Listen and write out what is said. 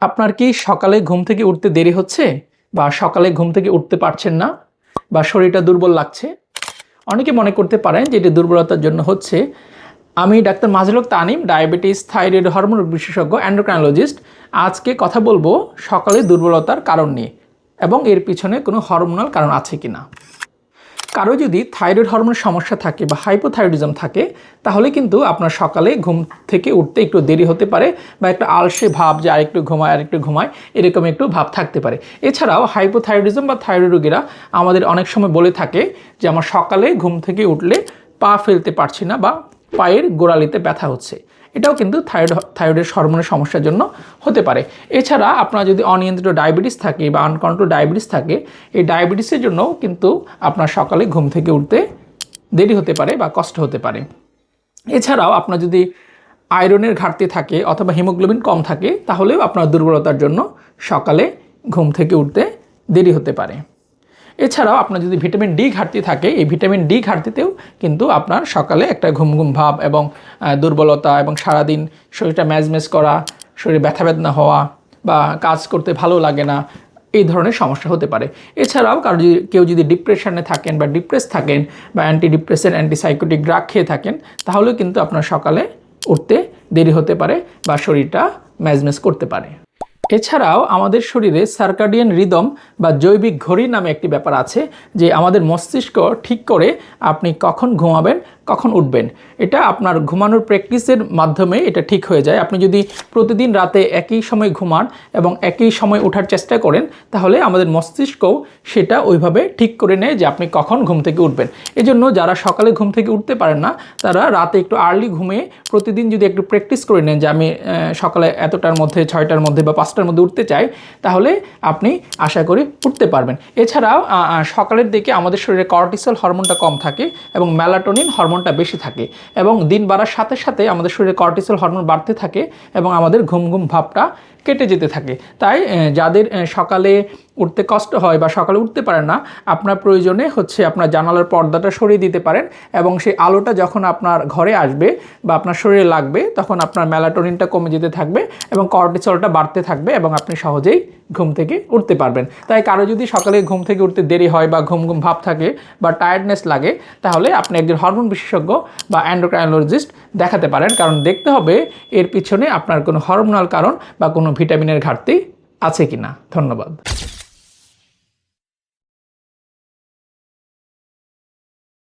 আপনার কি সকালে ঘুম থেকে উঠতে দেরি হচ্ছে বা সকালে ঘুম থেকে উঠতে পারছেন না বা শরীরটা দুর্বল লাগছে? অনেকে মনে করতে পারেন যে এটি দুর্বলতার জন্য হচ্ছে। আমি ডাক্তার মাজেদুল হক তানিম, ডায়াবেটিস, থাইরয়েড হরমোন বিশেষজ্ঞ, এন্ডোক্রাইনোলজিস্ট। আজকে কথা বলবো সকালে দুর্বলতার কারণ নিয়ে এবং এর পিছনে কোনো হরমোনাল কারণ আছে কিনা। কারো যদি থাইরয়েড হরমোনের সমস্যা থাকে বা হাইপোথাইরয়েডিজম থাকে, তাহলে কিন্তু আপনার সকালে ঘুম থেকে উঠতে একটু দেরি হতে পারে বা একটা আলসে ভাব যে আরেকটু ঘুমায় এরকম একটু ভাব থাকতে পারে। এছাড়াও হাইপোথাইরয়েডিজম বা থাইরয়েড রোগীরা আমাদের অনেক সময় বলে থাকে যে আমার সকালে ঘুম থেকে উঠলে পা ফেলতে পারছি না বা পায়ের গোড়ালিতে ব্যথা হচ্ছে। এটাও কিন্তু থাইরয়েডের হরমোনের সমস্যার জন্য হতে পারে। এছাড়া আপনার যদি অনিয়ন্ত্রিত ডায়াবেটিস থাকে বা আনকন্ট্রোল ডায়াবেটিস থাকে, এই ডায়াবেটিসের জন্যও কিন্তু আপনার সকালে ঘুম থেকে উঠতে দেরি হতে পারে বা কষ্ট হতে পারে। এছাড়াও আপনার যদি আয়রনের ঘাটতি থাকে অথবা হিমোগ্লোবিন কম থাকে, তাহলেও আপনার দুর্বলতার জন্য সকালে ঘুম থেকে উঠতে দেরি হতে পারে। এছাড়াও আপনার যদি ভিটামিন ডি ঘাটতি থাকে, এই ভিটামিন ডি ঘাটতিতেও কিন্তু আপনার সকালে একটা ঘুম ভাব এবং দুর্বলতা এবং সারাদিন শরীরটা ম্যাজম্যাজ করা, শরীরে ব্যথা বেদনা হওয়া বা কাজ করতে ভালো লাগে না, এই ধরনের সমস্যা হতে পারে। এছাড়াও কেউ যদি ডিপ্রেশনে থাকেন বা ডিপ্রেস থাকেন বা অ্যান্টিডিপ্রেসেন্ট অ্যান্টিসাইকোটিক ড্রাগ খেয়ে থাকেন, তাহলেও কিন্তু আপনার সকালে উঠতে দেরি হতে পারে বা শরীরটা ম্যাজম্যাজ করতে পারে। এছাড়াও আমাদের শরীরে সার্কাডিয়ান রিদম বা জৈবিক ঘড়ি নামে একটি ব্যাপার আছে, যে আমাদের মস্তিষ্ক ঠিক করে আপনি কখন ঘুমাবেন কখন উঠবেন। এটা আপনার ঘুমানোর প্র্যাকটিসের মাধ্যমে এটা ঠিক হয়ে যায়। আপনি যদি প্রতিদিন রাতে একই সময় ঘুমান এবং একই সময় ওঠার চেষ্টা করেন, তাহলে আমাদের মস্তিষ্কও সেটা ওইভাবে ঠিক করে নেয় যে আপনি কখন ঘুম থেকে উঠবেন। এজন্য যারা সকালে ঘুম থেকে উঠতে পারেন না, তারা রাতে একটু আর্লি ঘুমিয়ে প্রতিদিন যদি একটু প্র্যাকটিস করে নেন যে আমি সকালে এতটার মধ্যে, 6টার মধ্যে বা 5টার মধ্যে উঠতে চাই, তাহলে আপনি আশা করি উঠতে পারবেন। এছাড়াও সকালের দিকে আমাদের শরীরে কর্টিসল হরমোনটা কম থাকে এবং মেলাটোনিন হরমোনটা বেশি থাকে, এবং দিন বাড়ার সাথে সাথে আমাদের শরীরে কর্টিসল হরমোন বাড়তে থাকে এবং আমাদের ঘুম ভাবটা কেটে যেতে থাকে। তাই যাদের সকালে উঠতে কষ্ট হয় বা সকালে উঠতে পারেন না, আপনার প্রয়োজনে হচ্ছে আপনার জানালার পর্দাটা সরিয়ে দিতে পারেন, এবং সেই আলোটা যখন আপনার ঘরে আসবে বা আপনার শরীরে লাগবে, তখন আপনার মেলাটোনিনটা কমে যেতে থাকবে এবং কর্টিসলটা বাড়তে থাকবে এবং আপনি সহজেই ঘুম থেকে উঠতে পারবেন। তাই কারো যদি সকালে ঘুম থেকে উঠতে দেরি হয় বা ঘুম ভাব থাকে বা টায়ার্ডনেস লাগে, তাহলে আপনি একজন হরমোন বিশেষজ্ঞ বা এন্ডোক্রাইনোলজিস্ট দেখাতে পারেন, কারণ দেখতে হবে এর পিছনে আপনার কোনো হরমোনাল কারণ বা কোনো ভিটামিনের ঘাটতি আছে কিনা। ধন্যবাদ।